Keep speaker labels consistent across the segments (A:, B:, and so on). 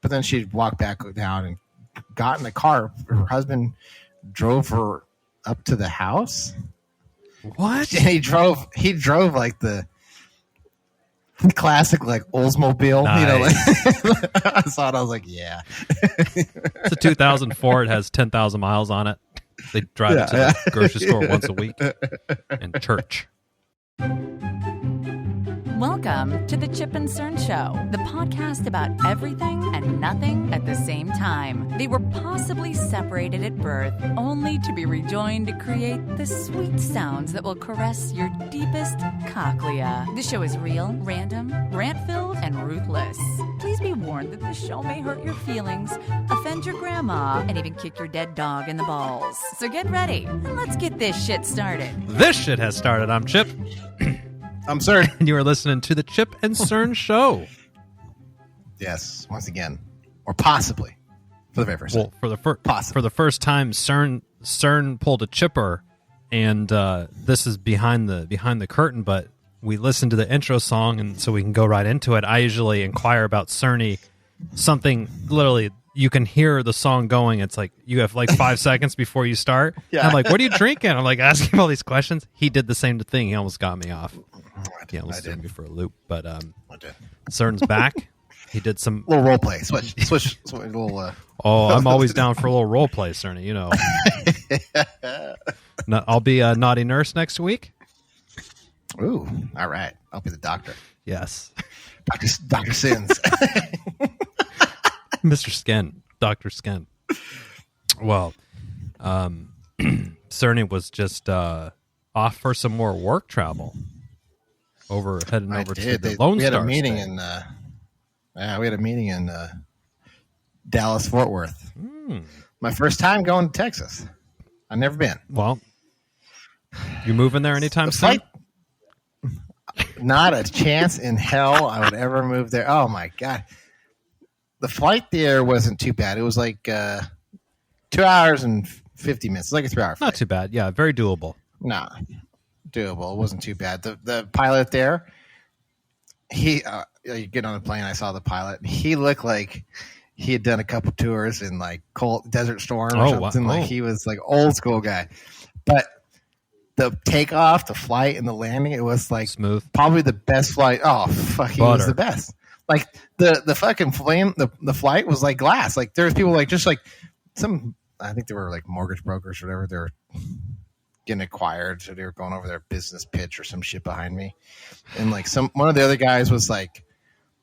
A: But then she'd walk back down and got in the car. Her husband drove her up to the house.
B: What?
A: And he drove like the classic like Oldsmobile.
B: Nice.
A: You know, like I saw it. I was like, yeah.
B: It's a 2004. It has 10,000 miles on it. They drive it to the grocery store once a week and church.
C: Welcome to the Chip and Cern Show, the podcast about everything and nothing at the same time. They were possibly separated at birth, only to be rejoined to create the sweet sounds that will caress your deepest cochlea. The show is real, random, rant-filled, and ruthless. Please be warned that this show may hurt your feelings, offend your grandma, and even kick your dead dog in the balls. So get ready, and let's get this shit started.
B: This shit has started. I'm Chip.
A: I'm Cern.
B: And you are listening to the Chip and Cern Show.
A: Yes, once again, or possibly for the very first time.
B: Well, for the first time, Cern pulled a chipper, and this is behind the curtain. But we listened to the intro song, and so we can go right into it. I usually inquire about Cerny, something literally. You can hear the song going. It's like you have like 5 seconds before you start. Yeah. I'm like, what are you drinking? I'm like asking him all these questions. He did the same thing. He almost got me off. He almost threw me for a loop. But Cern's back. He did some
A: little role play. Switch little.
B: I'm always down for a little role play, Cerny. You know. No, I'll be a naughty nurse next week.
A: Ooh, all right. I'll be the doctor.
B: Yes,
A: Dr. Sins.
B: Mr. Skin, Dr. Skin. Well, Cerny was just off for some more work travel. Heading over to the Lone Star.
A: We had a meeting in Dallas, Fort Worth. My first time going to Texas. I've never been.
B: Well, you moving there anytime soon?
A: Not a chance in hell I would ever move there. Oh my God. The flight there wasn't too bad. It was like 2 hours and 50 minutes. It's like a 3 hour flight.
B: Not too bad. Yeah, very doable.
A: No, doable. It wasn't too bad. The pilot there, you get on the plane, I saw the pilot. He looked like he had done a couple tours in like cold Desert Storm or something. Wow. Like he was like old school guy. But the takeoff, the flight, and the landing, it was like
B: smooth. Probably
A: the best flight. Oh, fuck, he was the best. Like the fucking flame, the flight was like glass. Like there's people like just like some. I think they were like mortgage brokers or whatever. They were getting acquired, so they were going over their business pitch or some shit behind me. And like one of the other guys was like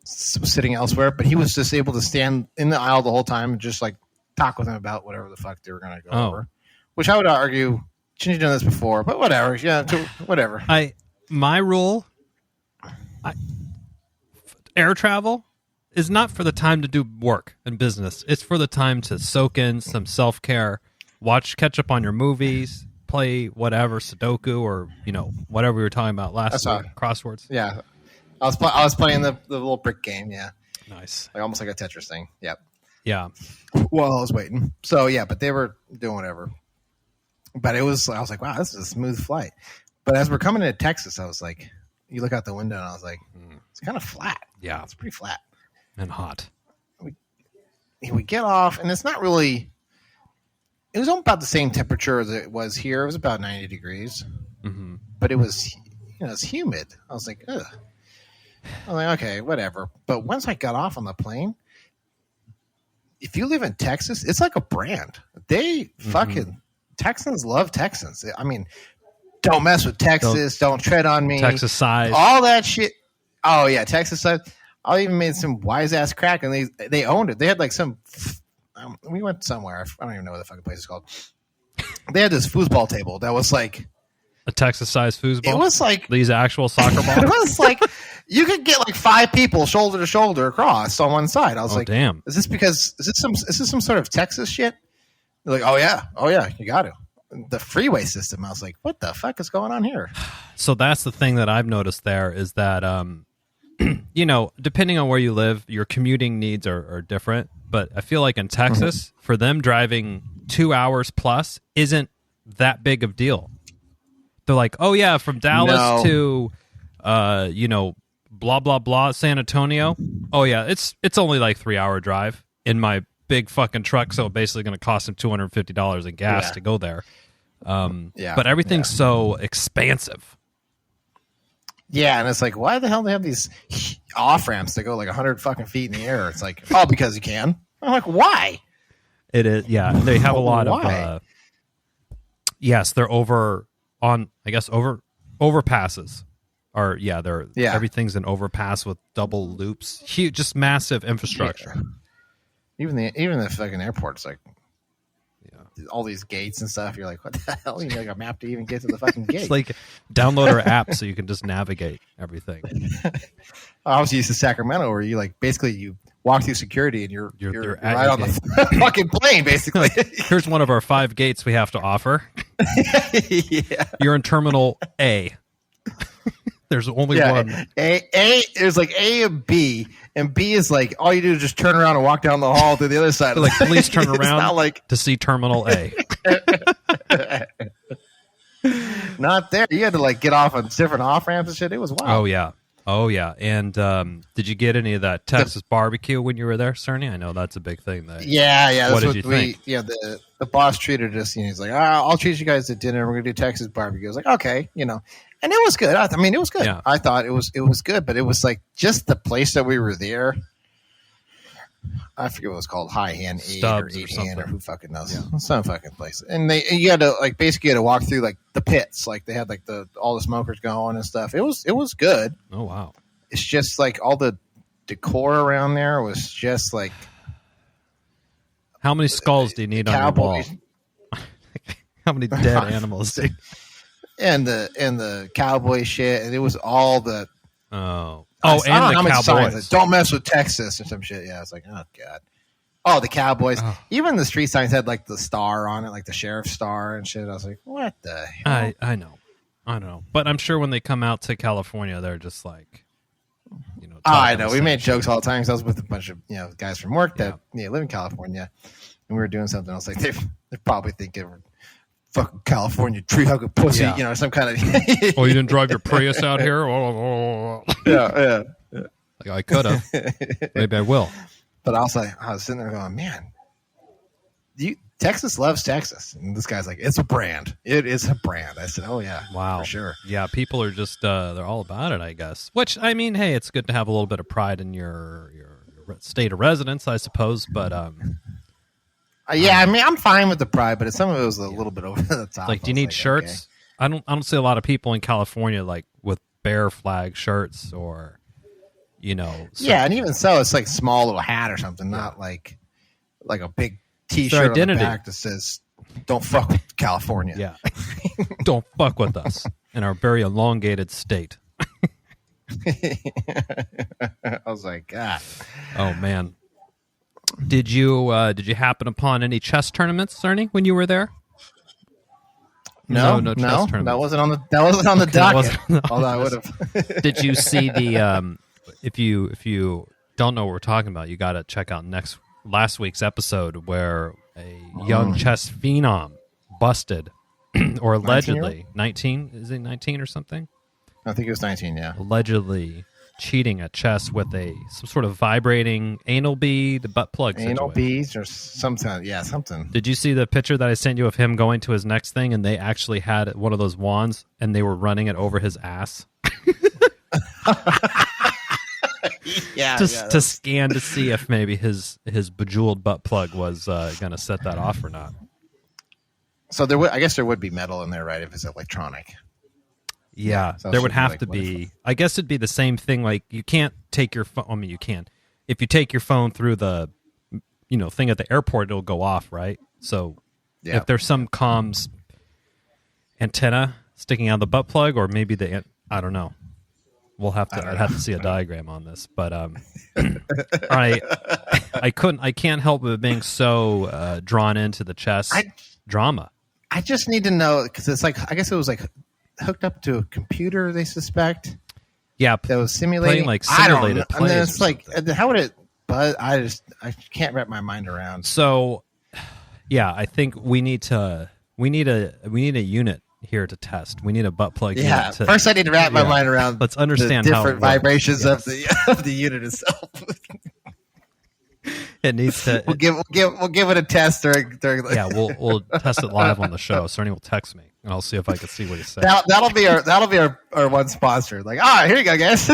A: sitting elsewhere, but he was just able to stand in the aisle the whole time and just like talk with him about whatever the fuck they were going to go over. Which I would argue shouldn't have done this before, but whatever. Yeah, whatever.
B: My rule. Air travel is not for the time to do work and business. It's for the time to soak in some self-care, catch up on your movies, play whatever, Sudoku or, whatever we were talking about last week, crosswords.
A: Yeah. I was playing the little brick game, yeah.
B: Nice.
A: Like almost like a Tetris thing. Yep.
B: Yeah.
A: While I was waiting. So, yeah, but they were doing whatever. But I was like, wow, this is a smooth flight. But as we're coming into Texas, I was like, you look out the window and I was like, it's kind of flat.
B: Yeah.
A: It's pretty flat.
B: And hot.
A: We get off, and it's not really... It was about the same temperature as it was here. It was about 90 degrees. Mm-hmm. But it was, it's humid. I was like, ugh. I was like, okay, whatever. But once I got off on the plane, if you live in Texas, it's like a brand. They fucking... Texans love Texans. I mean... Don't mess with Texas. Don't tread on me.
B: Texas size.
A: All that shit. Oh, yeah. Texas size. I even made some wise-ass crack, and they owned it. They had like some we went somewhere. I don't even know what the fucking place is called. They had this foosball table that was like...
B: A Texas-sized foosball?
A: It was like...
B: These actual soccer balls?
A: It was like... You could get like 5 people shoulder to shoulder across on one side. I was like,
B: damn.
A: Is this some sort of Texas shit? They're like, oh, yeah, you got to. The freeway system. I was like, what the fuck is going on here?
B: So that's the thing that I've noticed there is that, depending on where you live, your commuting needs are different. But I feel like in Texas, for them driving 2 hours plus isn't that big of deal. They're like, oh yeah, from Dallas to, blah blah blah San Antonio. Oh yeah, it's only like 3-hour drive in my big fucking truck, so basically going to cost him $250 in gas to go there. But everything's so expansive.
A: Yeah, and it's like, why the hell do they have these off ramps that go like 100 fucking feet in the air? It's like, oh, because you can. I'm like, why?
B: It is, yeah. They have a lot of. Yes, they're over on. I guess overpasses. Or everything's an overpass with double loops. Huge, just massive infrastructure.
A: Yeah. Even the fucking airport's like. All these gates and stuff. You're like, what the hell? You need like a map to even get to the fucking gate.
B: It's like download our app so you can just navigate everything.
A: I was used to Sacramento where you like basically you walk through security and you're right on the fucking plane basically.
B: Here's one of our 5 gates we have to offer.
A: Yeah.
B: You're in Terminal A. There's only one.
A: There's like A and B is like all you do is just turn around and walk down the hall to the other side.
B: Like please turn around
A: to
B: see Terminal A.
A: Not there. You had to like get off on different off ramps and shit. It was wild.
B: Oh yeah. And did you get any of that Texas barbecue when you were there, Cerny? I know that's a big thing.
A: Yeah.
B: What did you think?
A: The boss treated us. He's like, I'll treat you guys to dinner. We're gonna do Texas barbecue. I was like, okay, and it was good. I mean, it was good. Yeah. I thought it was good, but it was like just the place that we were there. I forget what it was called, High Hand 8 or 8 Hand or who fucking knows. Yeah. Some fucking place. And you had to like basically had to walk through like the pits. Like they had like all the smokers going and stuff. It was good.
B: Oh wow.
A: It's just like all the decor around there was just like.
B: How many skulls do you need on your wall? How many dead animals?
A: And the cowboy shit, and it was all the
B: and the Cowboys.
A: Don't mess with Texas or some shit. Yeah, it's like, oh god. Oh, the Cowboys. Oh. Even the street signs had like the star on it, like the sheriff's star and shit. I was like, what the hell?
B: I know, but I'm sure when they come out to California, they're just like,
A: I know. We made jokes all the time. 'Cause I was with a bunch of guys from work that live in California, and we were doing something. I was like, they're probably thinking. Fucking California tree hugger pussy, some kind of.
B: Oh, you didn't drive your Prius out here?
A: Yeah.
B: Like I could have. Maybe I will.
A: But also, I was sitting there going, man, Texas loves Texas, and this guy's like, it's a brand. It is a brand. I said, oh yeah,
B: wow,
A: for sure.
B: Yeah, people are just they're all about it, I guess. Which I mean, hey, it's good to have a little bit of pride in your state of residence, I suppose. But
A: I mean, I'm fine with the pride, but some of it was a little bit over the top.
B: Like, do you need shirts? Okay. I don't see a lot of people in California like with bear flag shirts or,
A: Yeah, and even so, it's like a small little hat or something, not like a big T-shirt on the back that says "Don't fuck with California."
B: Yeah, don't fuck with us in our very elongated state.
A: I was like, God.
B: Oh man. Did you happen upon any chess tournaments, Cerny, when you were there?
A: No chess tournaments. That wasn't on the docket. Although I would have.
B: Did you see the? If you don't know what we're talking about, you got to check out last week's episode where a young chess phenom busted, or allegedly 19. Is it 19 or something?
A: I think it was 19. Yeah,
B: allegedly. Cheating at chess with some sort of vibrating anal bead, butt plug situation.
A: Anal beads or something. Yeah, something.
B: Did you see the picture that I sent you of him going to his next thing, and they actually had one of those wands, and they were running it over his ass? To scan to see if maybe his bejeweled butt plug was going to set that off or not.
A: So I guess there would be metal in there, right? If it's electronic.
B: Yeah, there would have to be. I guess it'd be the same thing. Like you can't take your phone. I mean, you can. If you take your phone through the, thing at the airport, it'll go off, right? So, if there's some comms antenna sticking out of the butt plug, or maybe I don't know. I'd have to see a diagram on this, but I can't help but being so drawn into the chess drama.
A: I just need to know because it's like I guess it was like. Hooked up to a computer, they suspect.
B: Yeah,
A: that was simulating
B: like simulated plays.
A: And then it's like, how would it? But I can't wrap my mind around.
B: So, yeah, I think we need a unit. here to test. We need a butt plug.
A: Yeah.
B: Unit
A: First, I need to wrap my mind around.
B: Let's understand
A: the
B: how
A: different vibrations of the unit itself.
B: It needs to.
A: We'll give it a test during.
B: Yeah, we'll test it live on the show. Cerny will text me, and I'll see if I can see what he says.
A: That'll be our one sponsor. Like, here you go, guys.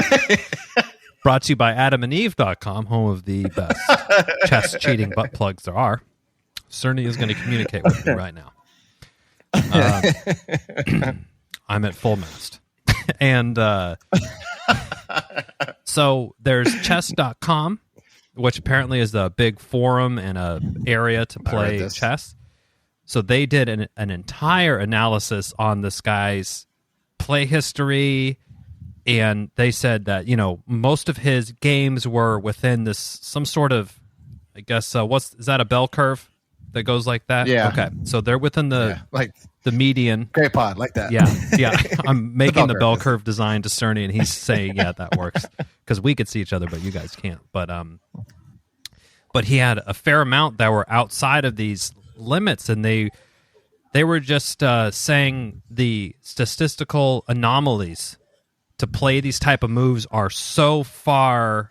B: Brought to you by AdamandEve.com, home of the best chest cheating butt plugs there are. Cerny is going to communicate with me right now. I'm at full mast. And so there's chess.com, which apparently is a big forum and a area to play chess. So they did an entire analysis on this guy's play history, and they said that, most of his games were within this some sort of, I guess, is that a bell curve that goes like that?
A: Yeah.
B: Okay. So they're within the median.
A: Great pod, like that.
B: Yeah. I'm making the bell curve design to Cerny, and he's saying, yeah, that works. Because we could see each other, but you guys can't. But he had a fair amount that were outside of these limits, and they were just saying the statistical anomalies to play these type of moves are so far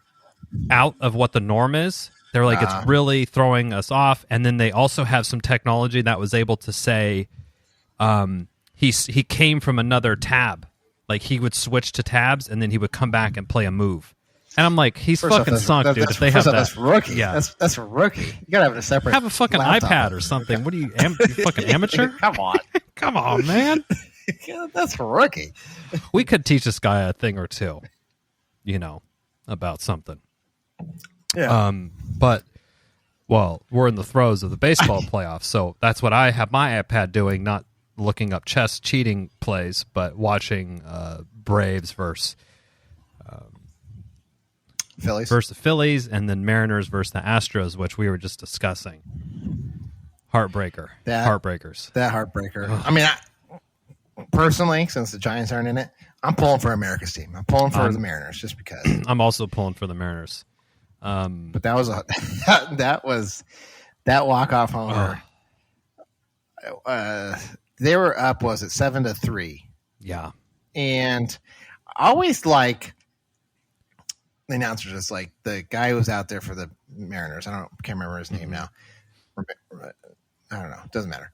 B: out of what the norm is. They're like, it's really throwing us off. And then they also have some technology that was able to say he came from another tab. Like, he would switch to tabs, and then he would come back and play a move. And I'm like, he's fucking sunk, dude. If they have that,
A: that's rookie. Yeah, that's a rookie. You gotta have a separate.
B: Have a fucking iPad or something. What are you, you fucking amateur?
A: Come on,
B: come on, man.
A: That's a rookie.
B: We could teach this guy a thing or two, about something.
A: Yeah.
B: But we're in the throes of the baseball playoffs, so that's what I have my iPad doing. Not looking up chess cheating plays, but watching Braves versus the Phillies, and then Mariners versus the Astros, which we were just discussing. Heartbreaker. Heartbreakers.
A: That heartbreaker. Ugh. I mean, personally, since the Giants aren't in it, I'm pulling for America's team. I'm pulling for the Mariners just because.
B: I'm also pulling for the Mariners.
A: But that was that walk-off homer. They were up, was it 7-3?
B: Yeah.
A: And I always like the announcers, just like the guy who was out there for the Mariners. Can't remember his name now. I don't know. It doesn't matter.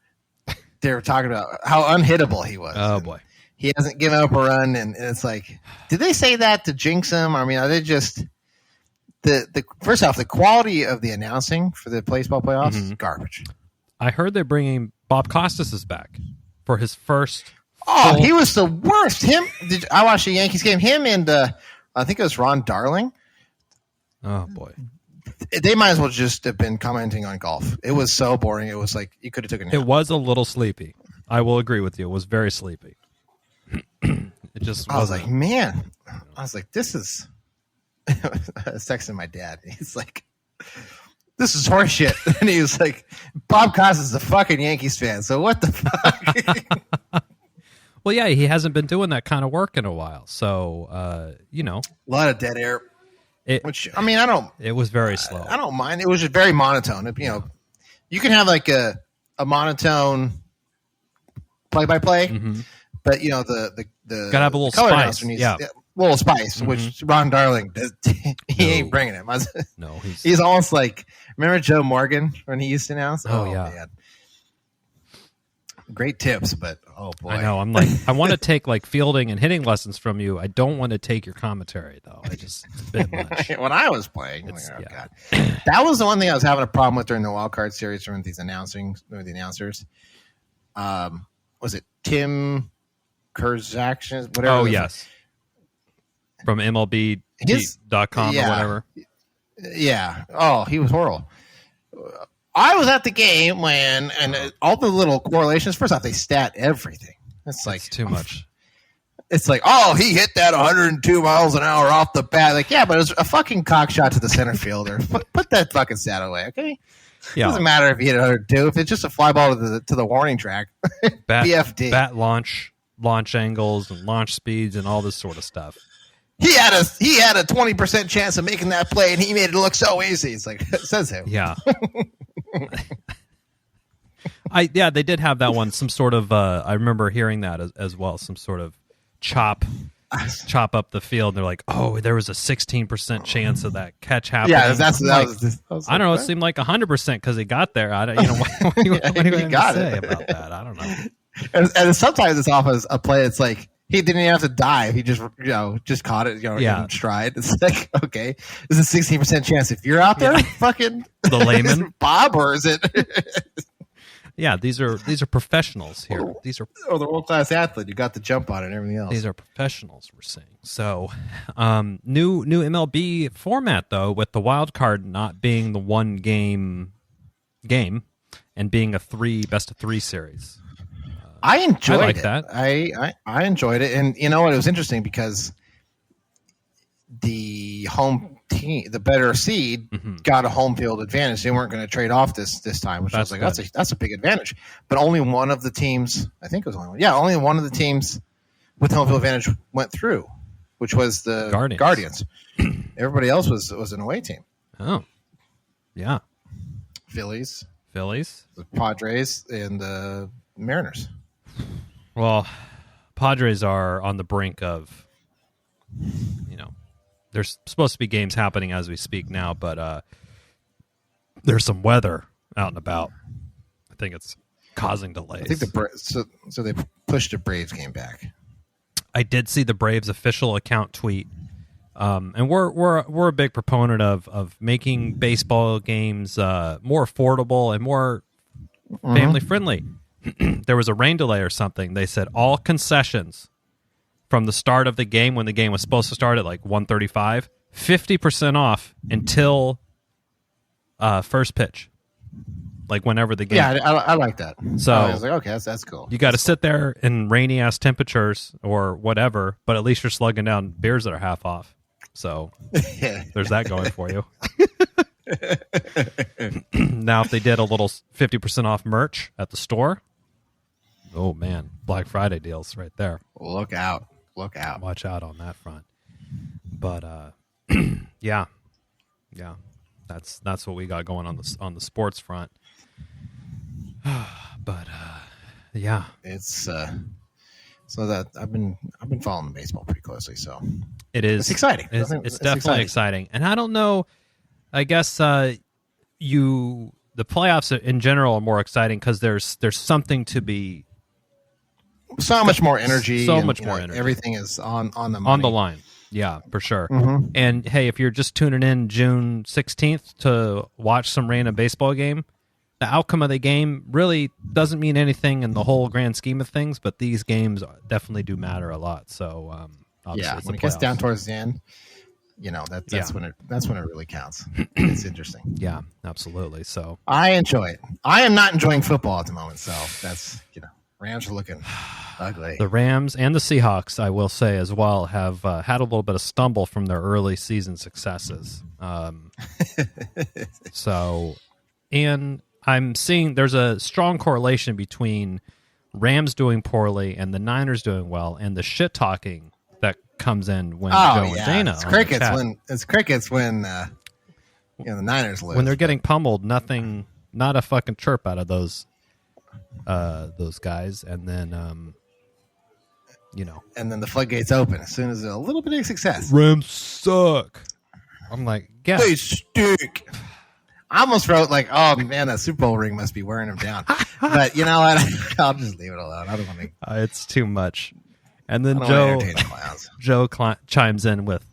A: They were talking about how unhittable he was.
B: Oh, boy.
A: He hasn't given up a run, and it's like, did they say that to jinx him? I mean, are they just the first off, the quality of the announcing for the baseball playoffs is garbage.
B: I heard they're bringing Bob Costas is back for his first.
A: Oh, he was the worst. I watched the Yankees game. Him and I think it was Ron Darling.
B: Oh boy,
A: they might as well just have been commenting on golf. It was so boring. It was like you could have taken.
B: It was a little sleepy. I will agree with you. It was very sleepy. It just.
A: I was like, man. I was like, this is. I was texting my dad. He's like, this is horseshit. And he was like, Bob Costas is a fucking Yankees fan. So what the fuck?
B: Well, yeah, he hasn't been doing that kind of work in a while. So,
A: a lot of dead air. Which, I mean,
B: it was very slow.
A: I don't mind. It was just very monotone. You can have like a monotone play-by-play, but, the
B: gotta have a little spice.
A: A little spice, which Ron Darling, he ain't bringing it.
B: No,
A: he's almost like, remember Joe Morgan when he used to announce?
B: Oh yeah. Man.
A: Great tips, but oh boy.
B: I know. I'm like, I want to take like fielding and hitting lessons from you. I don't want to take your commentary though. It's a bit much.
A: When I was playing, God. That was the one thing I was having a problem with during the wild card series from the announcers. Was it Tim Kurzak? Whatever.
B: Oh yes. From MLB.com or whatever.
A: Yeah. Oh, he was horrible. I was at the game and all the little correlations. First off, they stat everything. It's like
B: too much.
A: It's like, he hit that 102 miles an hour off the bat. Like, yeah, but it was a fucking cock shot to the center fielder. Put that fucking stat away, okay? Yeah. It doesn't matter if you hit 102. If it's just a fly ball to the warning track, BFD.
B: Bat launch angles and launch speeds and all this sort of stuff.
A: He had a 20% chance of making that play, and he made it look so easy. It's like, it says him.
B: Yeah. They did have that one. Some sort of I remember hearing that as well. Some sort of chop up the field. And they're like, oh, there was a 16% chance of that catch happening.
A: Yeah, that
B: was I don't know. It seemed like 100% because he got there. What do you say about that? I don't know.
A: And sometimes it's off as a play. It's like he didn't even have to dive. He just caught it. In stride. It's like, okay, there's a 16% chance if you're out there, fucking
B: the layman,
A: Bob, or is it?
B: Yeah, these are professionals here. These are
A: the world-class athlete. You got the jump on it and everything else.
B: These are professionals, we're saying. So, new MLB format though, with the wild card not being the one game and being a best of 3 series.
A: I enjoyed
B: that.
A: I enjoyed it, and you know what? It was interesting because the home team, the better seed, got a home field advantage. They weren't going to trade off this time, which I was like, that's a big advantage. But only one of the teams, I think it was only one of the teams with home field advantage went through, which was the Guardians. Everybody else was an away team.
B: Oh, yeah.
A: Phillies,
B: the
A: Padres, and the Mariners.
B: Well, Padres are on the brink of, there's supposed to be games happening as we speak now, but there's some weather out and about. I think it's causing delays.
A: I think so they pushed the Braves game back.
B: I did see the Braves official account tweet, and we're a big proponent of making baseball games more affordable and more family friendly. There was a rain delay or something. They said all concessions from the start of the game, when the game was supposed to start at like 1:35, 50% off until first pitch, like whenever the game.
A: Yeah, I like that.
B: So
A: I was like, okay, that's cool.
B: You got to sit there in rainy ass temperatures or whatever, but at least you're slugging down beers that are half off. So there's that going for you. Now, if they did a little 50% off merch at the store, oh man, Black Friday deals right there.
A: Look out.
B: Watch out on that front. But yeah, that's what we got going on the sports front. But yeah,
A: it's so that I've been following baseball pretty closely. So
B: it's
A: exciting.
B: It's definitely exciting. And I don't know. I guess the playoffs in general are more exciting because there's something to be.
A: So much more energy.
B: Energy.
A: Everything is on the money.
B: On the line. Yeah, for sure.
A: Mm-hmm.
B: And hey, if you're just tuning in June 16th to watch some random baseball game, the outcome of the game really doesn't mean anything in the whole grand scheme of things, but these games definitely do matter a lot. So obviously
A: when it gets down towards the end, that's when it really counts. It's interesting.
B: Yeah, absolutely. So
A: I enjoy it. I am not enjoying football at the moment, so that's Rams are looking ugly.
B: The Rams and the Seahawks, I will say as well, have had a little bit of stumble from their early season successes. And I'm seeing there's a strong correlation between Rams doing poorly and the Niners doing well, and the shit talking that comes in when Joe and Dana.
A: It's crickets when the Niners lose.
B: When they're getting pummeled, not a fucking chirp out of those guys, and then
A: and then the floodgates open as soon as there's a little bit of success.
B: Rams suck. I'm like, yeah,
A: they stink. I almost wrote like, oh man, that Super Bowl ring must be wearing them down. But you know what? I'll just leave it alone. I don't want to.
B: It's too much. And then Joe chimes in with,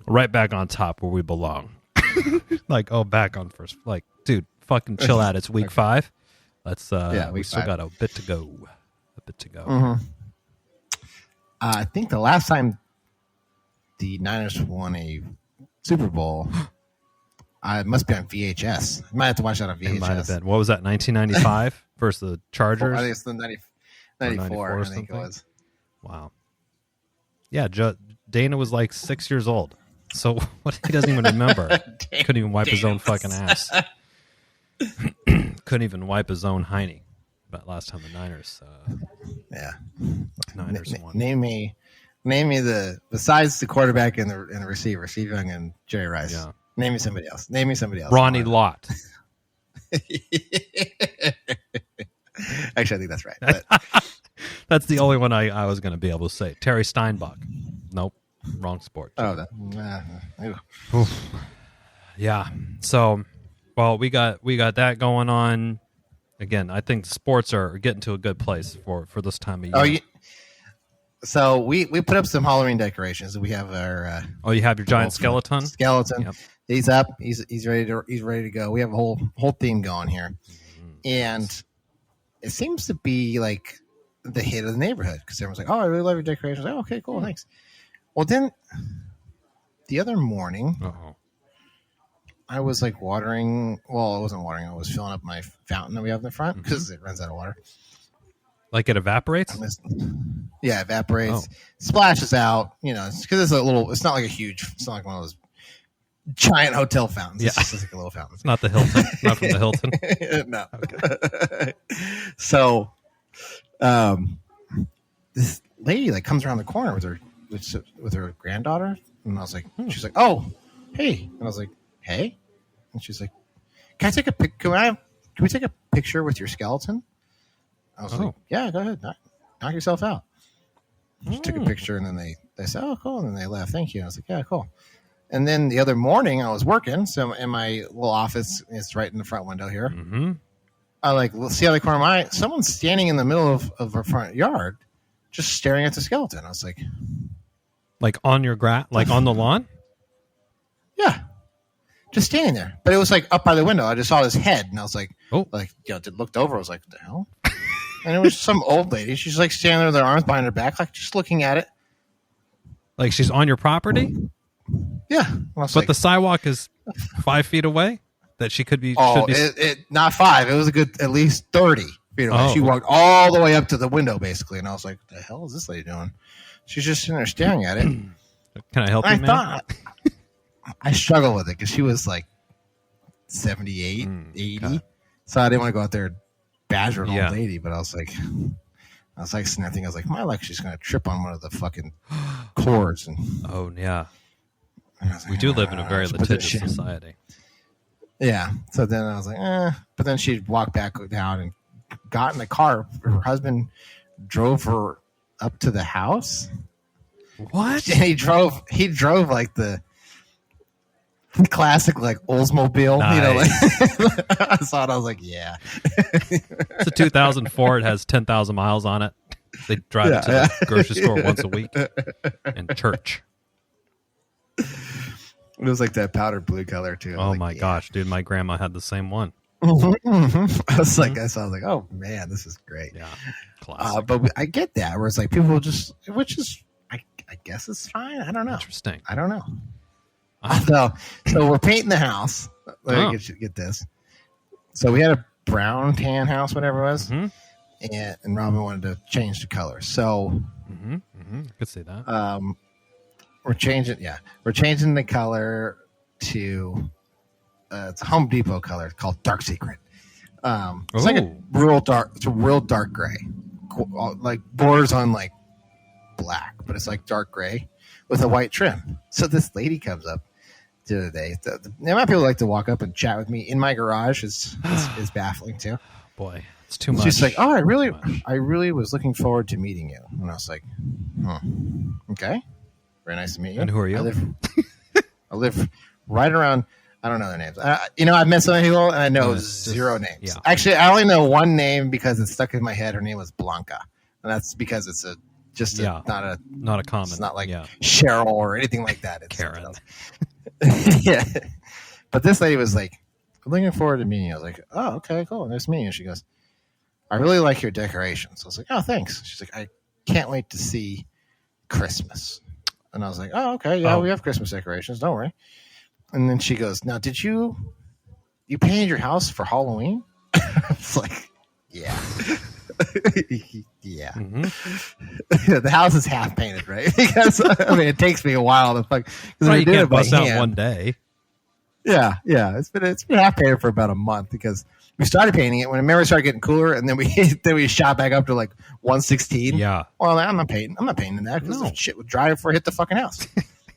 B: right back on top where we belong. Like, back on first. Like, dude, fucking chill out. It's week 5. Let's we still got a bit to go.
A: Mm-hmm. I think the last time the Niners won a Super Bowl, it must be on VHS. I might have to watch that on VHS.
B: It might have been. What was that, 1995 versus the Chargers?
A: I think it's the 94, I think it was.
B: Wow. Yeah, Dana was like 6 years old. So what? He doesn't even remember. Couldn't even wipe his own fucking ass. Couldn't even wipe his own hiney. But last time the Niners, Niners won.
A: Name me besides the quarterback and the receiver, Steve Young and Jerry Rice. Yeah. Name me somebody else.
B: Ronnie Lott.
A: Actually, I think that's right. But
B: That's the only one I was going to be able to say. Terry Steinbach. Nope. Wrong sport.
A: oh,
B: Yeah. So, well, we got that going on. Again, I think sports are getting to a good place for this time of year.
A: So we put up some Halloween decorations. We have our
B: you have your giant skeleton.
A: Yep. He's up. He's ready to go. We have a whole theme going here, and it seems to be like the hit of the neighborhood because everyone's like, "Oh, I really love your decorations." Like, oh, okay, cool, thanks. Well, then the other morning, I was like watering. Well, I wasn't watering. I was filling up my fountain that we have in the front because it runs out of water.
B: Like it evaporates?
A: Yeah, evaporates, splashes out. You know, because it's a little. It's not like a huge. It's not like one of those giant hotel fountains.
B: Yeah,
A: it's just like a little fountain.
B: It's not the Hilton. Not from the Hilton.
A: No. Okay. So, this lady like comes around the corner with her granddaughter, and I was like, she's like, "Oh, hey," and I was like, "Hey," and she's like, "Can I take a pic? Can we take a picture with your skeleton?" I was like, "Yeah, go ahead, knock yourself out." She took a picture, and then they said, "Oh, cool," and then they left. Thank you. I was like, "Yeah, cool." And then the other morning, I was working, so in my little office, it's right in the front window here.
B: Mm-hmm.
A: I like see out of the corner of my eye, someone's standing in the middle of our front yard, just staring at the skeleton. I was like
B: on your like on the lawn?
A: Yeah, just standing there. But it was like up by the window. I just saw his head, and I was like, looked over. I was like, what the hell? And it was some old lady. She's like standing there with her arms behind her back, like just looking at it.
B: Like she's on your property?
A: Yeah.
B: But the sidewalk is 5 feet away? That she could be...
A: not 5. It was a good at least 30 feet away. She walked all the way up to the window, basically. And I was like, what the hell is this lady doing? She's just sitting there staring at it.
B: Can I help you, man?
A: I struggle with it because she was like 78, 80. God. So I didn't want to go out there and badger an old lady, but I was like sitting there thinking, I was like, my luck, she's going to trip on one of the fucking cords. And
B: we do live in a very litigious society.
A: Yeah. So then I was like, but then she walked back down and got in the car. Her husband drove her up to the house.
B: What?
A: And he drove like the classic like Oldsmobile.
B: Nice.
A: You know, like I saw it. I was like, yeah.
B: It's a 2004. It has 10,000 miles on it. They drive it to the grocery store once a week and church.
A: It was like that powder blue color too.
B: Oh my gosh, dude! My grandma had the same one.
A: I was like, oh man, this is great.
B: Yeah, classic.
A: But I get that where it's like people just, which is, I guess it's fine. I don't know.
B: Interesting.
A: I don't know. So we're painting the house. Let me get this. So we had a brown tan house, whatever it was, and Robin wanted to change the color. So
B: could say that.
A: We're changing the color to it's a Home Depot color called Dark Secret. It's like a real dark. It's a real dark gray, like borders on like black, but it's like dark gray with a white trim. So this lady comes up the other day. The amount of people like to walk up and chat with me in my garage is baffling too.
B: Boy, it's too much.
A: She's like, "Oh, I really was looking forward to meeting you," and I was like, "Okay." Very nice to meet you.
B: And who are you?
A: I live right around. I don't know their names. I've met so many people, and I know zero names. Yeah. Actually, I only know one name because it's stuck in my head. Her name was Blanca, and that's because it's not a common. It's not like Cheryl or anything like that. It's
B: Karen.
A: Yeah, but this lady was like, "I'm looking forward to meeting you." I was like, "Oh, okay, cool. Nice to meet you." She goes, "I really like your decorations." I was like, "Oh, thanks." She's like, "I can't wait to see Christmas." And I was like, "Oh, okay, yeah, we have Christmas decorations. Don't worry." And then she goes, "Now, did you painted your house for Halloween?" I was like, "Yeah, yeah." The house is half painted, right? Because it takes me a while to fuck.
B: Right, you can't bust out one day.
A: Yeah. It's been half painted for about a month because we started painting it when it started getting cooler, and then we shot back up to like 116.
B: Yeah.
A: Well, I'm not painting that because shit would dry before it hit the fucking house.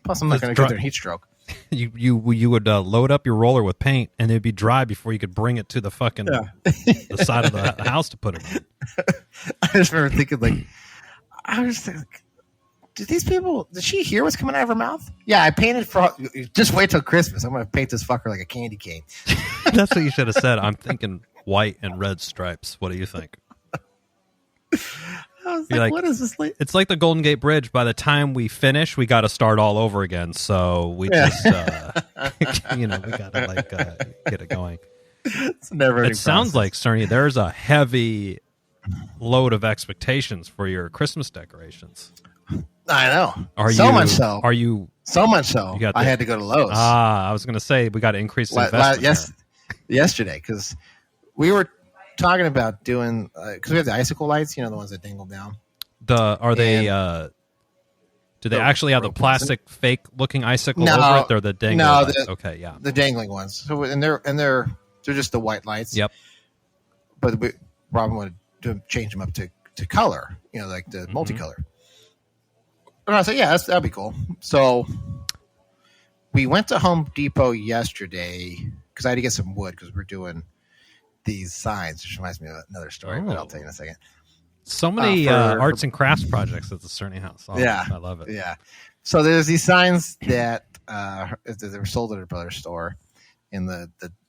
A: Plus, I'm not going to get there and heat stroke.
B: You would load up your roller with paint, and it'd be dry before you could bring it to the fucking the side of the house to put it on.
A: I just remember thinking, I was thinking, did she hear what's coming out of her mouth? Yeah, I painted just wait till Christmas. I'm going to paint this fucker like a candy cane.
B: That's what you should have said. I'm thinking white and red stripes. What do you think?
A: I was like, what is this?
B: It's like the Golden Gate Bridge. By the time we finish, we got to start all over again. So we just, we got to get it going.
A: It's never.
B: It sounds like, Cerny, there's a heavy load of expectations for your Christmas decorations.
A: I know.
B: So
A: much so. I had to go to Lowe's.
B: I was going to say we got to increase the investment.
A: Yesterday, because we were talking about doing because we have the icicle lights, the ones that dangle down. Do they actually have the plastic fake looking icicle over it, or the dangling lights? Okay, yeah, the dangling ones. So they're just the white lights.
B: Yep.
A: But Robin wanted to change them up to color, like the multicolor. And I said, yeah, that'd be cool. So we went to Home Depot yesterday because I had to get some wood because we're doing these signs, which reminds me of another story, but I'll tell you in a second.
B: So many arts and crafts projects at the Cerny house.
A: Yeah.
B: I love it.
A: Yeah. So there's these signs that they were sold at her brother's store, and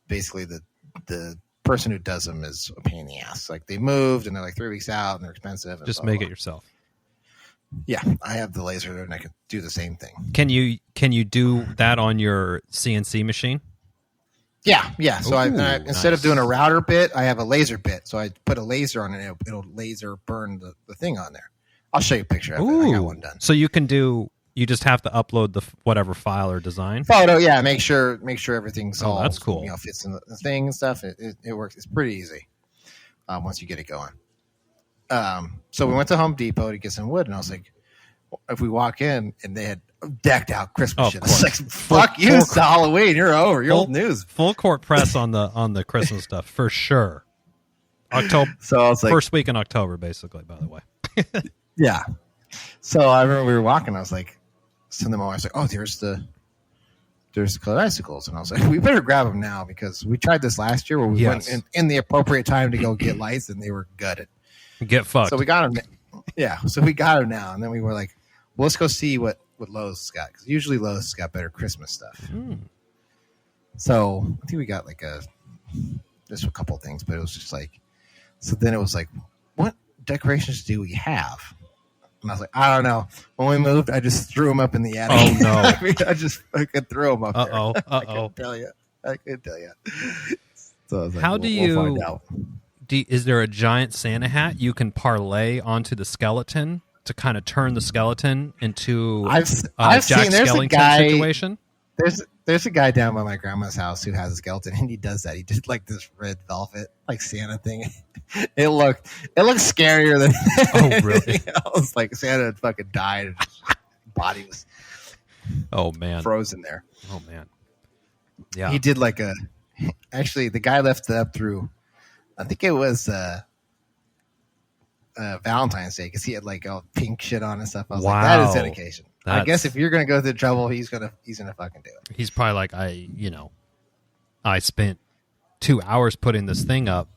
A: basically the person who does them is a pain in the ass. Like they moved and they're like 3 weeks out and they're expensive. And
B: just make it yourself.
A: Yeah, I have the laser there and I can do the same thing.
B: Can you do that on your CNC machine?
A: Yeah. So instead of doing a router bit, I have a laser bit. So I put a laser on it. It'll laser burn the thing on there. I'll show you a picture of it. I got one done.
B: So you just have to upload the whatever file or design.
A: Photo, yeah. Make sure everything's all
B: that's cool.
A: Fits in the thing and stuff. It works. It's pretty easy once you get it going. So we went to Home Depot to get some wood, and I was like, if we walk in and they had decked out Christmas shit, I was like, fuck you, it's Halloween. You're over. You're old news.
B: Full court press on the Christmas stuff for sure. October.
A: So I was like,
B: first week in October, basically. By the way.
A: Yeah. So I remember we were walking. I was like, send them all. I was like, oh, there's the colored icicles, and I was like, we better grab them now because we tried this last year where we went in the appropriate time to go get lights, and they were gutted.
B: Get fucked.
A: So we got them. Yeah. So we got them now, and then we were like, well, let's go see what Lowe's has got, because usually Lowe's has got better Christmas stuff. So I think we got just a couple of things, but it was just like, so then it was like, what decorations do we have? And I was like, I don't know. When we moved, I just threw them up in the attic.
B: Oh no!
A: I just fucking threw them up there. I couldn't tell you. So I was like,
B: how
A: we'll find out.
B: Is there a giant Santa hat you can parlay onto the skeleton to kind of turn the skeleton into
A: I've
B: Jack
A: seen there's
B: Skellington
A: a guy
B: situation?
A: There's a guy down by my grandma's house who has a skeleton, and he does that. He did like this red velvet, like Santa thing. It looked scarier than.
B: Oh really?
A: I was like, Santa had fucking died, and his body was.
B: Oh man,
A: frozen there.
B: Oh man, yeah.
A: He did actually, the guy left it up through. I think it was Valentine's Day because he had all pink shit on and stuff. I was like, that is dedication. I guess if you're gonna go through trouble, he's gonna fucking do it.
B: He's probably like, I spent 2 hours putting this thing up,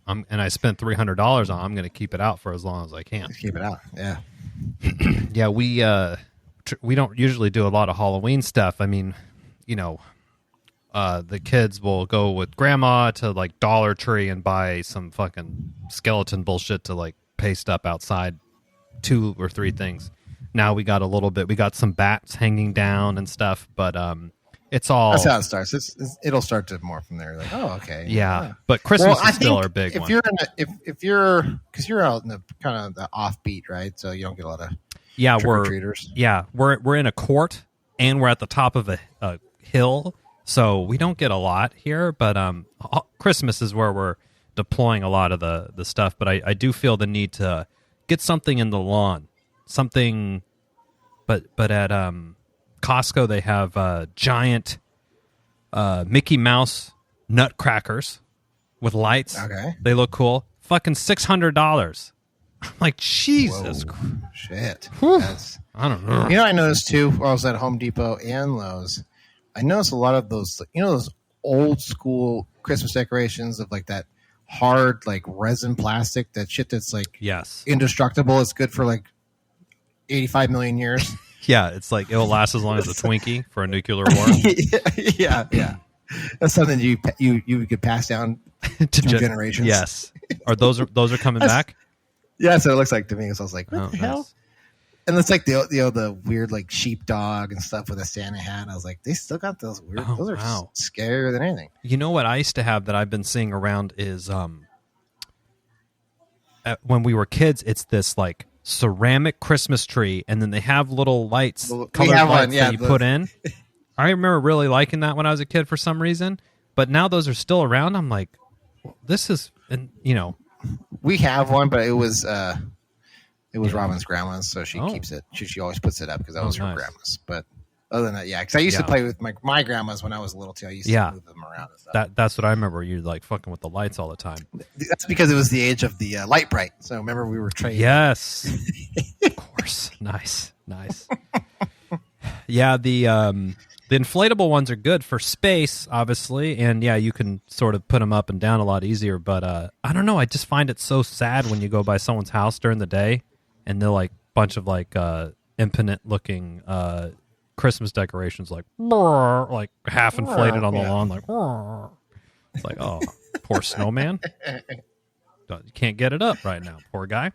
B: and I spent $300 on it. I'm gonna keep it out for as long as I can.
A: Just keep it out, yeah.
B: Yeah, we don't usually do a lot of Halloween stuff. I mean, the kids will go with grandma to Dollar Tree and buy some fucking skeleton bullshit to paste up outside 2 or 3 things. Now we got we got some bats hanging down and stuff, but it's all.
A: That's how it starts. It'll start to more from there. Oh, okay.
B: Yeah. But Christmas is still our big one.
A: If you're because you're out in the kind of the offbeat, right? So you don't get a lot of trick-or-treaters.
B: We're in a court and we're at the top of a hill. So we don't get a lot here, but Christmas is where we're deploying a lot of the stuff. But I do feel the need to get something in the lawn, something. But at Costco they have giant Mickey Mouse nutcrackers with lights.
A: Okay,
B: they look cool. Fucking $600. I'm like, Jesus
A: shit.
B: I don't know.
A: I noticed too. While I was at Home Depot and Lowe's. I noticed a lot of those, those old school Christmas decorations of like that hard like resin plastic, that shit that's like indestructible. It's good for like 85 million years.
B: Yeah, it's like it'll last as long as a Twinkie for a nuclear war.
A: yeah. That's something you could pass down to generations.
B: Yes. Are those coming back?
A: Yeah, so it looks like to me. So I was like, what the hell?
B: Nice.
A: And it's like the weird like sheepdog and stuff with a Santa hat. I was like, they still got those weird. Those are scarier than anything.
B: You know what I used to have that I've been seeing around is when we were kids. It's this like ceramic Christmas tree, and then they have little lights, colored lights that you put in. I remember really liking that when I was a kid for some reason. But now those are still around. I'm like, this is, and
A: we have one, but it was Robin's grandma's, so she keeps it. She always puts it up because that was her grandma's. But other than that, because I used to play with my grandma's when I was little too. I used to move them around and stuff.
B: That's what I remember. You like fucking with the lights all the time.
A: That's because it was the age of the light bright. So remember we were trading.
B: Yes, of course. Nice. Yeah, the inflatable ones are good for space, obviously, and you can sort of put them up and down a lot easier. But I don't know. I just find it so sad when you go by someone's house during the day, and they're like a bunch of like impotent looking Christmas decorations, like half inflated on the lawn, like it's like, oh, poor snowman. You can't get it up right now, poor guy.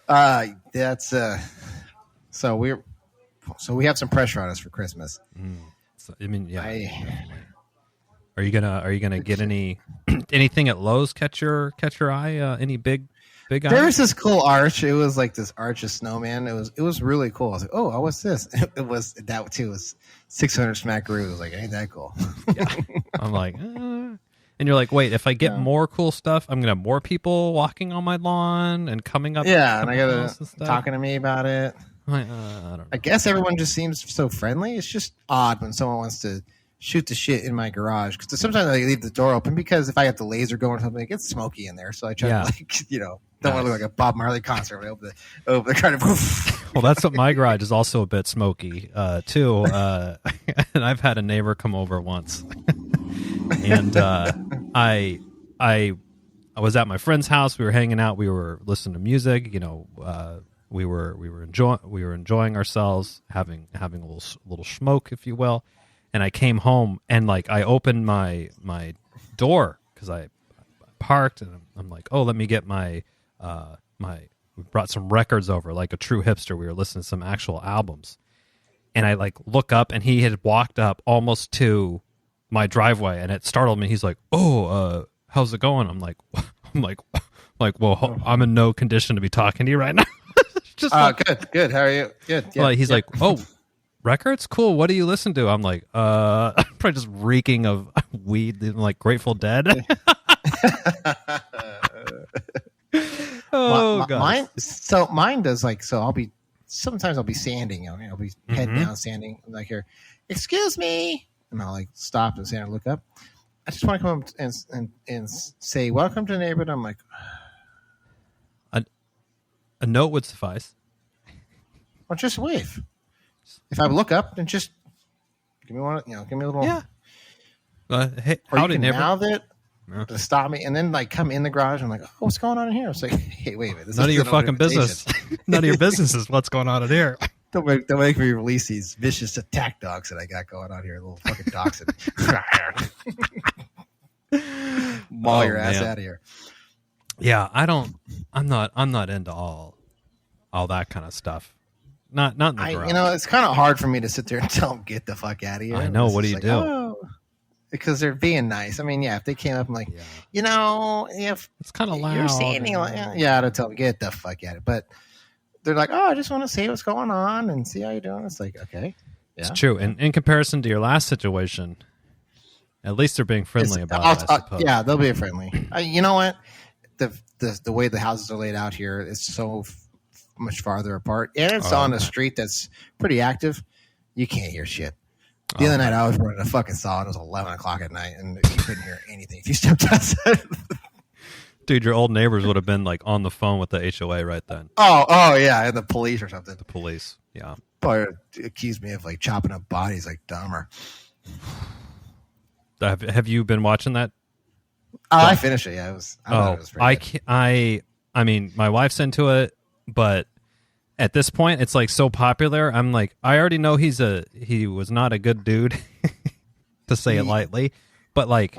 A: That's so we have some pressure on us for Christmas.
B: So, I mean, yeah. Are you gonna get anything at Lowe's catch your eye? Any big eye?
A: There was this cool arch. It was like this arch of snowman. It was really cool. I was like, oh, what's this? It was that too. It was 600 smackaroos. I was like, ain't that cool?
B: Yeah. I'm like, and you're like, wait, if I get more cool stuff, I'm gonna have more people walking on my lawn and coming up.
A: Yeah, and I gotta talking to me about it.
B: I don't know.
A: I guess everyone just seems so friendly. It's just odd when someone wants to shoot the shit in my garage, because sometimes I leave the door open because if I got the laser going or something, it gets smoky in there. So I try to don't want to look like a Bob Marley concert. I open the kind of.
B: Well, that's what my garage is also a bit smoky too. And I've had a neighbor come over once, and I was at my friend's house. We were hanging out. We were listening to music. We were enjoying ourselves, having a little smoke, if you will. And I came home and like I opened my door because I parked, and I'm like, oh, let me get we brought some records over, like a true hipster. We were listening to some actual albums, and I like look up, and he had walked up almost to my driveway, and it startled me. He's like, oh, how's it going? I'm like, well, I'm in no condition to be talking to you right now. Just
A: good. How are you? Good. Yeah,
B: he's like, oh, records? Cool. What do you listen to? I'm like, probably just reeking of weed, like Grateful Dead.
A: God. Mine does like, so sometimes I'll be sanding, I'll be head down sanding. I'm like, here, excuse me. And I'll like stop and stand and look up. I just want to come up and say, welcome to the neighborhood. I'm like,
B: a note would suffice.
A: Or just wave. If I look up, then just give me one. Give me a little.
B: Yeah. Hey,
A: or you can mouth it to stop me, and then like come in the garage. I'm like, oh, what's going on in here? I was like, hey, wait a minute.
B: None of your fucking business. None of your business is what's going on in here.
A: Don't make me release these vicious attack dogs that I got going on here. Little fucking dogs. Maul your ass out of here.
B: Yeah, I'm not into all that kind of stuff. Not in the garage.
A: It's kind of hard for me to sit there and tell them get the fuck out of here.
B: I know. What do you do?
A: Oh, because they're being nice. I mean, if they came up and like, if
B: it's kind of loud,
A: you're standing like, I'd tell them get the fuck out of it. But they're like, oh, I just want to see what's going on and see how you're doing. It's like, okay,
B: it's true. And in comparison to your last situation, at least they're being friendly about it. I suppose.
A: Yeah, they'll be friendly. You know what? The way the houses are laid out here is so much farther apart, and it's on a street that's pretty active. You can't hear shit. The other night I was running a fucking saw, and it was 11 o'clock at night, and you couldn't hear anything if you stepped outside.
B: Dude, your old neighbors would have been like on the phone with the HOA right then.
A: Oh yeah, and the police or something.
B: The police, yeah.
A: probably accused me of like chopping up bodies like Dahmer.
B: Have you been watching that?
A: Oh, I finished it. Yeah, it was. I thought it was pretty good.
B: I mean, my wife's into it, but at this point, it's like so popular. I'm like, I already know he was not a good dude, to say it lightly, but like,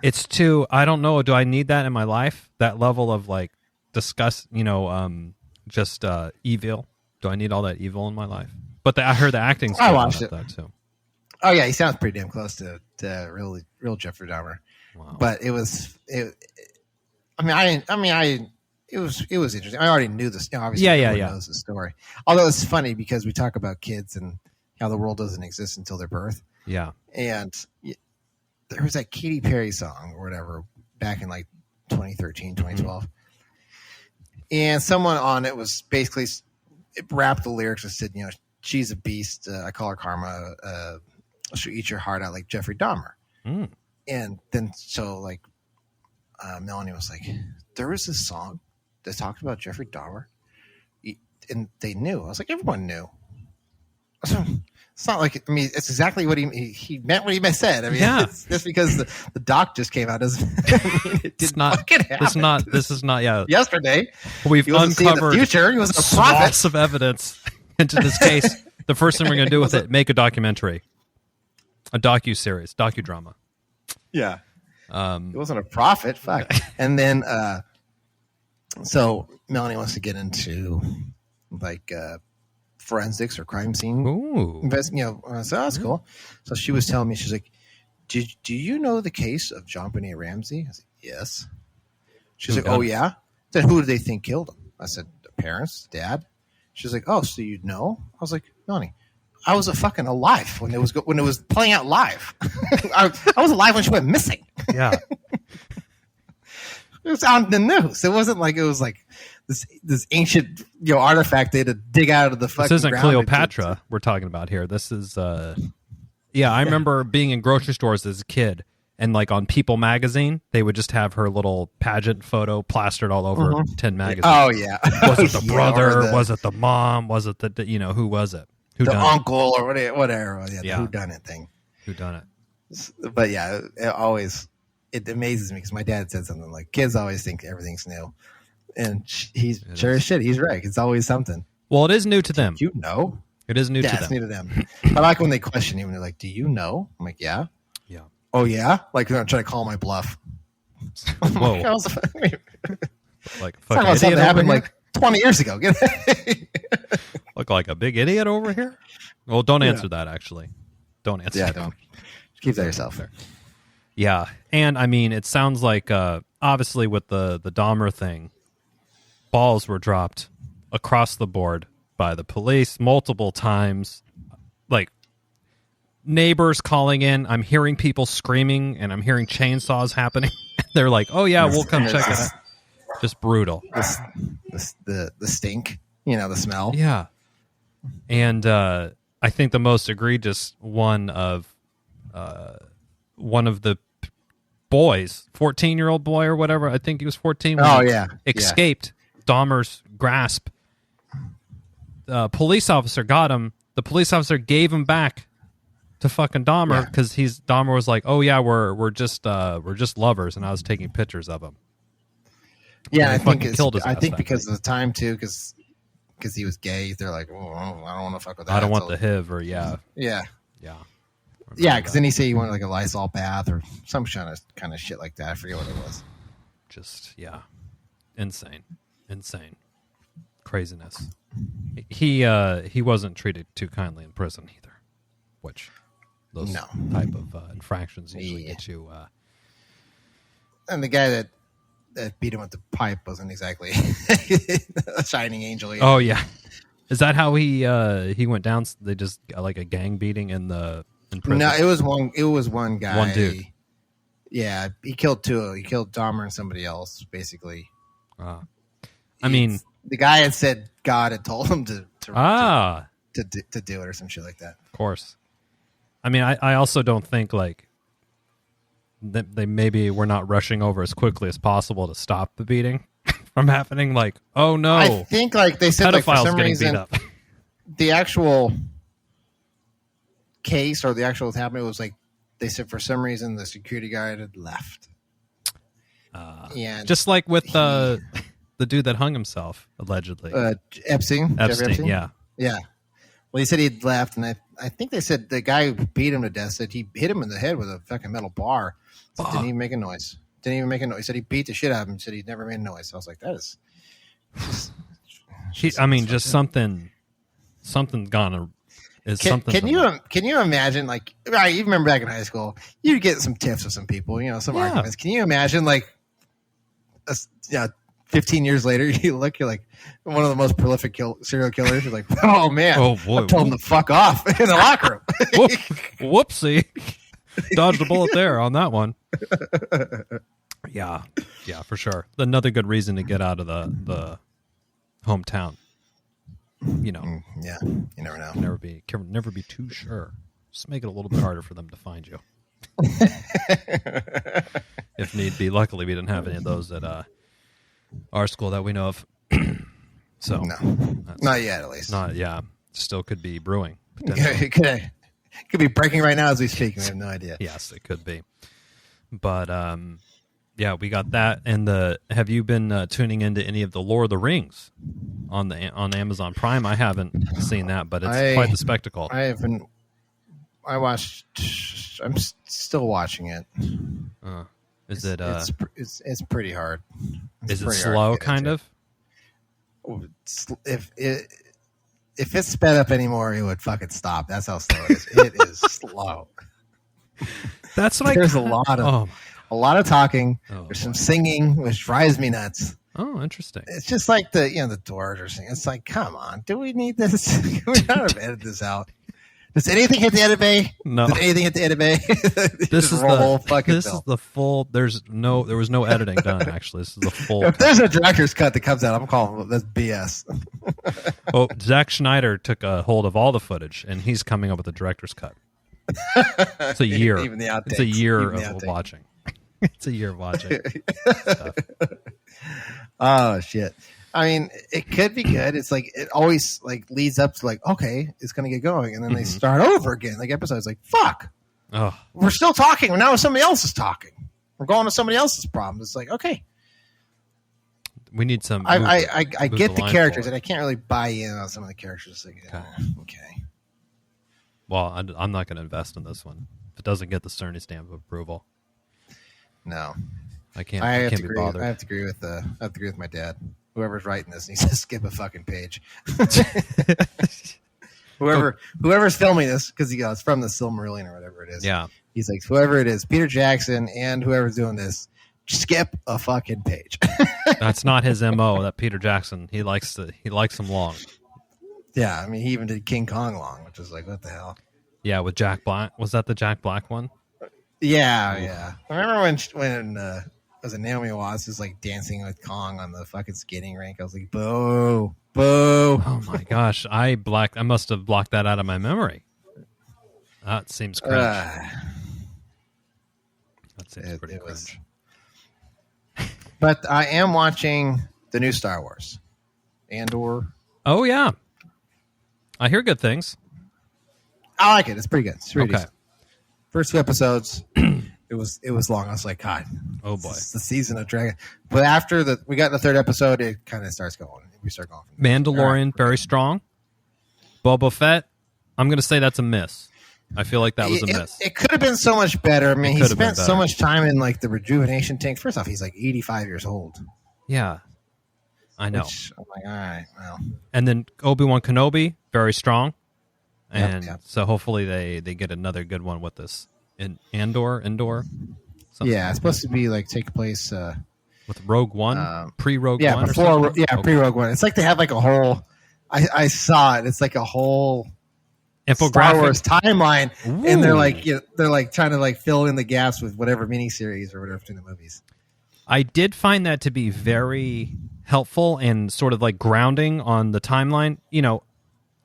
B: it's too. I don't know. Do I need that in my life? That level of like disgust, just evil. Do I need all that evil in my life? But I heard the acting's good.
A: I watched it.
B: That too.
A: Oh yeah, he sounds pretty damn close to real Jeffrey Dahmer.
B: Wow.
A: But it was. It was interesting. I already knew this. Obviously, everyone knows the story. Although it's funny because we talk about kids and how the world doesn't exist until their birth.
B: Yeah.
A: And there was that Katy Perry song or whatever back in like 2013, 2012. Mm-hmm. And someone on it was basically it rapped the lyrics and said, she's a beast. I call her Karma. She'll eat your heart out like Jeffrey Dahmer.
B: Mm.
A: And then so like Melanie was like, there was this song that talked about Jeffrey Dahmer, and they knew. I was like, everyone knew. It's not like, I mean, it's exactly what he meant what he said. I mean, it's just because the doc just came out doesn't mean it did not happen.
B: This is not
A: yesterday.
B: We've uncovered
A: the future. He was a prophet.
B: Lots of evidence into this case. The first thing we're going to do with it, make a documentary, a docuseries, docudrama.
A: Yeah. It wasn't a prophet. Fuck. And then, so Melanie wants to get into like forensics or crime scene investing. So that's cool. So she was telling me, she's like, "Do you know the case of John Benet Ramsey?" I said, "Yes." She's like, "Oh yeah." Then who do they think killed him? I said, "The parents, dad." She's like, "Oh, so you know?" I was like, "Melanie, I was fucking alive when it was playing out live. I was alive when she went missing."
B: Yeah.
A: It was on the news. It wasn't like it was like this ancient artifact they had to dig out of the fucking
B: ground. This isn't Cleopatra
A: to
B: we're talking about here. This is I remember being in grocery stores as a kid, and like on People magazine, they would just have her little pageant photo plastered all over 10 magazine.
A: Oh yeah.
B: Was it the brother? Was it the mom? Was it the who was it?
A: The uncle or whatever. Yeah, the whodunit thing.
B: Whodunit.
A: But yeah, it amazes me because my dad said something like, kids always think everything's new. And he's sure as shit. He's right. It's always something.
B: Well, it is new to them.
A: You know?
B: It is new to them.
A: It's new to them. I like when they question you and they're like, "Do you know?" I'm like, "Yeah."
B: Yeah.
A: "Oh, yeah?" Like they're trying to call my bluff.
B: Whoa. Like fucking
A: idiot something happened like 20 years ago.
B: Look like a big idiot over here? Well, don't answer that, actually. Don't answer that.
A: Don't. Just keep that yourself there.
B: Yeah. And, I mean, it sounds like, obviously, with the Dahmer thing, balls were dropped across the board by the police multiple times. Like, neighbors calling in. I'm hearing people screaming, and I'm hearing chainsaws happening. They're like, "Oh, yeah, we'll come check it out." Just brutal.
A: The stink, the smell.
B: Yeah. And I think the most egregious one of the boys, 14-year-old boy or whatever, I think he was 14. Escaped Dahmer's grasp. Police officer got him. The police officer gave him back to fucking Dahmer because Dahmer was like, "Oh yeah, we're just lovers," and I was taking pictures of him.
A: Yeah, I think because of the time too, because he was gay, they're like, "Oh, I don't want to fuck with that."
B: I don't want the HIV or yeah.
A: Because then he said he wanted like a Lysol bath or some kind of shit like that. I forget what it was.
B: Just insane, craziness. He wasn't treated too kindly in prison either, which those type of infractions usually get you.
A: And the guy that beat him with the pipe wasn't exactly a shining angel either.
B: Oh yeah, is that how he went down? They just got like a gang beating in prison.
A: No, it was one guy.
B: One dude.
A: Yeah, he killed two. He killed Dahmer and somebody else, basically.
B: I mean,
A: the guy had said God had told him to do it or some shit like that.
B: Of course. I mean, I also don't think like that they maybe were not rushing over as quickly as possible to stop the beating from happening. Like, oh no,
A: I think like they said, like, for some reason,
B: beat up.
A: the actual case or the actual happening was like they said for some reason the security guard had left. And
B: just like with the dude that hung himself allegedly,
A: Epstein.
B: Yeah.
A: Well, he said he'd left, and I think they said the guy who beat him to death said he hit him in the head with a fucking metal bar. So didn't even make a noise. Didn't even make a noise. He said he beat the shit out of him. He said he never made a noise. So I was like, that is.
B: Just something gone.
A: Can you imagine, like, right, you remember back in high school, you'd get some tips with some people, some arguments. Can you imagine, like, 15 years later, you're like one of the most prolific serial killers. You're like, oh man,
B: boy,
A: I told him to fuck off in the locker room.
B: Whoopsie, dodged a bullet there on that one. Yeah, for sure. Another good reason to get out of the hometown.
A: Yeah, you never know.
B: Never be too sure. Just make it a little bit harder for them to find you, if need be. Luckily, we didn't have any of those at our school that we know of. So
A: no, not yet, at least.
B: Still could be brewing.
A: It could be breaking right now as we speak. We have no idea.
B: Yes, it could be. But we got that. And have you been tuning into any of the Lord of the Rings on Amazon Prime? I haven't seen that, but it's quite the spectacle.
A: I haven't. I'm still watching it.
B: Is it?
A: It's pretty hard.
B: Is it slow, kind of?
A: If it's sped up anymore, it would fucking stop. That's how slow it is. It is slow.
B: That's like
A: there's a lot of talking. There's some singing, which drives me nuts.
B: Oh, interesting.
A: It's just like the Doors are singing. It's like, come on, do we need this? Can we not have edited this out? Does anything hit the edit bay?
B: No.
A: Did anything hit the edit bay?
B: This is the full. There was no editing done. Actually, this is the full.
A: If there's a director's cut that comes out, I'm calling that's BS.
B: Well, Zack Snyder took a hold of all the footage, and he's coming up with a director's cut. It's a year.
A: Even the outtakes.
B: It's a year of watching. It's a year of watching stuff.
A: Oh shit. I mean, it could be good. It's like it always like leads up to like, okay, it's gonna get going, and then they start over again. Like episodes, like fuck, we're still talking. Now somebody else is talking. We're going to somebody else's problem. It's like, okay,
B: we need some.
A: I get the characters, and I can't really buy in on some of the characters. Like, okay.
B: Well, I'm not going to invest in this one if it doesn't get the Cerny stamp of approval.
A: No,
B: I can't be bothered.
A: I have to agree with my dad. Whoever's writing this needs to skip a fucking page. Whoever's filming this, because it's from the Silmarillion or whatever it is.
B: Yeah,
A: he's like, whoever it is, Peter Jackson and whoever's doing this, skip a fucking page.
B: That's not his MO. That Peter Jackson, he likes them long.
A: Yeah, I mean, he even did King Kong long, which is like, what the hell?
B: Yeah, with Jack Black. Was that the Jack Black one?
A: Yeah. I remember when was it Naomi Watts was like dancing with Kong on the fucking skating rink. I was like, boo.
B: Oh my gosh, I must have blocked that out of my memory. That seems cringe. That seems pretty cringe.
A: But I am watching the new Star Wars, Andor.
B: Oh yeah, I hear good things.
A: I like it. It's pretty good. It's pretty
B: okay.
A: Decent. First 2 episodes. It was long. I was like, God,
B: oh boy,
A: it's the season of Dragon. But after we got in the 3rd episode, it kind of starts going. We start going.
B: Mandalorian, very strong. Boba Fett, I'm going to say that's a miss. I feel like that was a miss.
A: It could have been so much better. I mean, he spent so much time in like the rejuvenation tank. First off, he's like 85 years old.
B: Yeah, I know.
A: I'm like, all right, well.
B: And then Obi-Wan Kenobi, very strong. And
A: yep.
B: so hopefully they get another good one with this. In Andor.
A: Yeah, it's supposed to be like take place
B: with Rogue One, pre-Rogue One.
A: Pre-Rogue One. It's like they have like a whole. I saw it. It's like a whole
B: infographic
A: Star Wars timeline,
B: Ooh.
A: And they're like trying to like fill in the gaps with whatever miniseries or whatever between the movies.
B: I did find that to be very helpful and sort of like grounding on the timeline.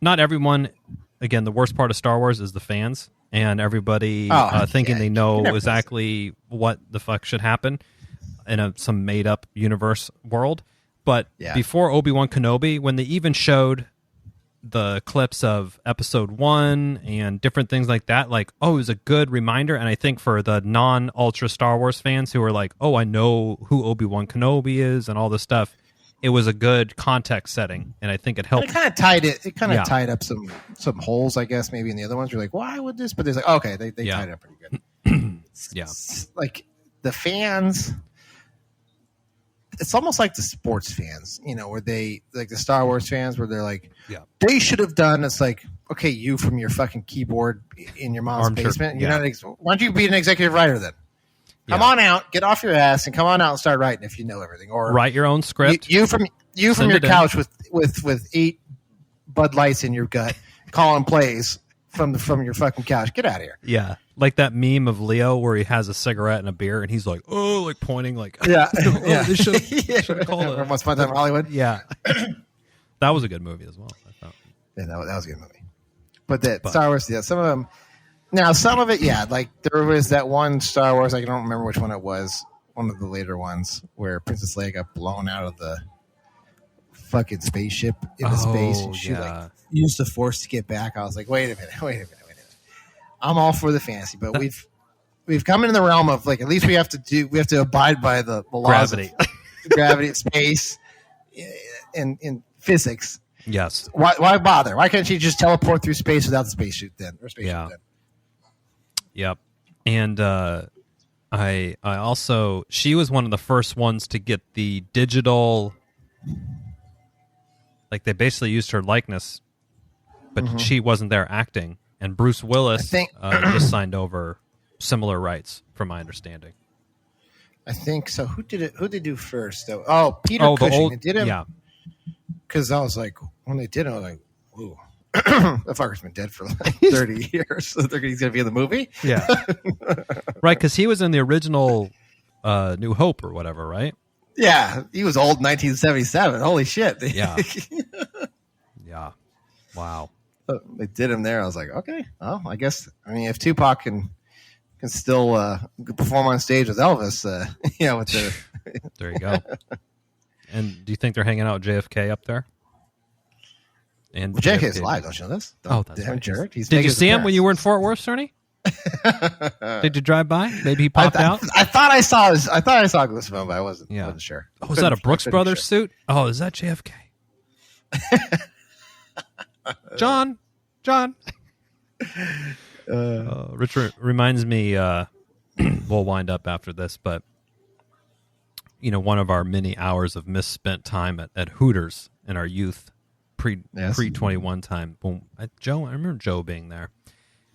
B: Not everyone. Again, the worst part of Star Wars is the fans. And everybody thinking they know exactly what the fuck should happen in some made-up universe world. But before Obi-Wan Kenobi, when they even showed the clips of episode 1 and different things like that, like, oh, it was a good reminder. And I think for the non-ultra Star Wars fans who are like, oh, I know who Obi-Wan Kenobi is and all this stuff, it was a good context setting, and I think it helped.
A: It kind of tied it. It kind of tied up some holes, I guess, maybe in the other ones. You're like, why would this? But there's like, okay, they tied it up pretty good.
B: Yeah,
A: like the fans. It's almost like the sports fans, where they like the Star Wars fans, where they're like, they should have done. It's like, okay, you from your fucking keyboard in your mom's basement. Why don't you be an executive writer then? Come on out, get off your ass, and come on out and start writing if you know everything. Or
B: write your own script.
A: You from your couch with 8 Bud Lights in your gut, calling plays from your fucking couch. Get out of here.
B: Yeah, like that meme of Leo where he has a cigarette and a beer, and he's like, oh, like pointing, like,
A: they
B: should have called it.
A: Once Upon a Time in Hollywood.
B: Yeah, that was a good movie as well, I thought.
A: Yeah, that was a good movie. But Star Wars, some of them. Now, some of it, like there was that one Star Wars, I don't remember which one it was, one of the later ones, where Princess Leia got blown out of the fucking spaceship into space, and she used the Force to get back. I was like, wait a minute. I'm all for the fantasy, but we've come into the realm of like, at least we have to abide by the laws of gravity of space and physics.
B: Yes.
A: Why bother? Why can't she just teleport through space without the spacesuit then? Or spaceship then?
B: Yep. And I also, she was one of the first ones to get the digital, like they basically used her likeness, but she wasn't there acting. And Bruce Willis just signed over similar rights, from my understanding.
A: I think so. Who did it? Who did they do first? Though? Oh, Peter Cushing. They did him.
B: Yeah.
A: Because I was like, when they did it, I was like, ooh. The fucker's been dead for like 30 years, so he's going to be in the movie?
B: Yeah. Right, because he was in the original New Hope or whatever, right?
A: Yeah, he was old in 1977. Holy shit.
B: Yeah. Yeah. Wow.
A: They did him there. I was like, okay. Well, I guess, if Tupac can still perform on stage with Elvis, with the...
B: There you go. And do you think they're hanging out with JFK up there? And
A: JFK is alive, don't you know this?
B: That's right.
A: Jerk.
B: Did you see him when you were in Fort Worth, Cerny? Did you drive by? Maybe he popped out.
A: I thought I saw a glimpse of him, but I wasn't sure.
B: Oh, was that a Brooks Brothers suit? Oh, is that JFK? John. Richard reminds me. We'll wind up after this, but one of our many hours of misspent time at Hooters in our youth. Pre 21 time. Boom. Joe, I remember Joe being there.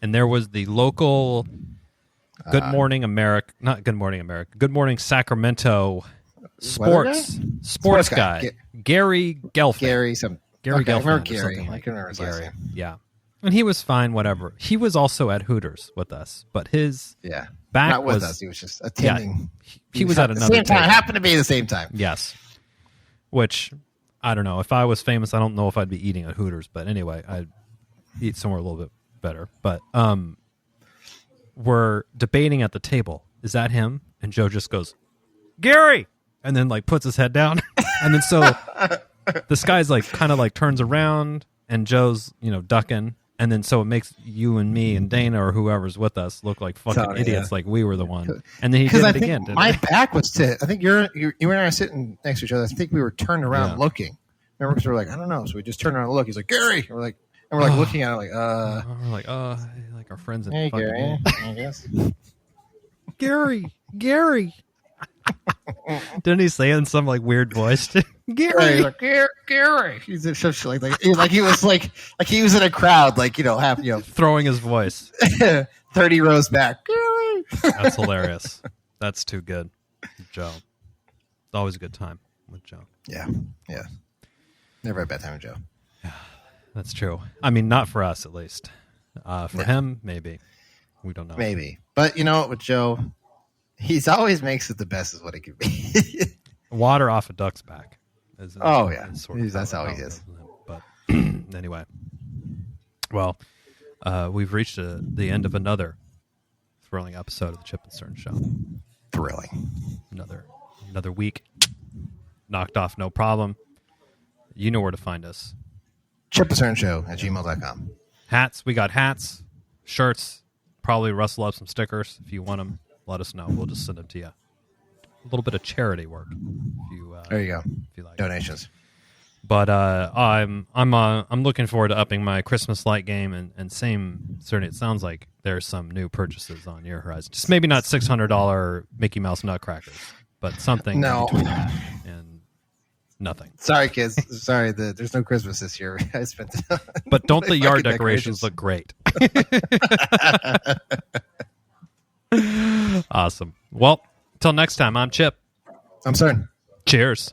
B: And there was the local Good Morning America, not Good Morning America, Good Morning Sacramento sports guy. Gary Gelfand.
A: Gary
B: Gelfand.
A: I remember Gary. I can remember his last name.
B: Yeah. And he was fine, whatever. He was also at Hooters with us, but his back
A: not with us. He was just attending.
B: He was at another
A: same time. Happened to be at the same time.
B: Yes. Which... I don't know. If I was famous, I don't know if I'd be eating at Hooters. But anyway, I'd eat somewhere a little bit better. But we're debating at the table. Is that him? And Joe just goes, Gary! And then like puts his head down. And then so this guy's like kind of like turns around and Joe's, ducking. And then so it makes you and me and Dana or whoever's with us look like fucking idiots, like we were the one. And then he did it again.
A: My back was to. I think you and I are sitting next to each other. I think we were turned around looking. Remember, because we were like, I don't know. So we just turned around and looked. He's like, Gary. And we're like looking at it like,
B: We're like our friends.
A: Hey, Gary. I guess.
B: Gary. Didn't he say in some like weird voice? Gary.
A: Like, Gary. He's such like he was like he was in a crowd, like half
B: throwing his voice
A: 30 rows back. Gary.
B: That's hilarious. That's too good, Joe. It's always a good time with Joe.
A: Yeah. Never a bad time with Joe.
B: Yeah, that's true. I mean, not for us at least. For him, maybe. We don't know.
A: Maybe, but with Joe. He's always makes it the best is what it could be.
B: Water off a duck's back.
A: That's how he is.
B: But anyway, well, we've reached the end of another thrilling episode of the Chip and Cern Show.
A: Thrilling.
B: Another week. Knocked off, no problem. You know where to find us.
A: chipandcernshow@gmail.com.
B: Hats. We got hats, shirts. Probably rustle up some stickers. If you want them, let us know. We'll just send them to you. A little bit of charity work.
A: There you go.
B: If you like
A: donations.
B: But I'm looking forward to upping my Christmas light game, and same. Certainly, it sounds like there's some new purchases on your horizon. Just maybe not $600 Mickey Mouse nutcrackers, but something between that and nothing.
A: Sorry, kids. Sorry, there's no Christmas this year. I spent.
B: But don't the yard decorations look great? Awesome. Well, till next time. I'm Chip.
A: I'm Cern.
B: Cheers.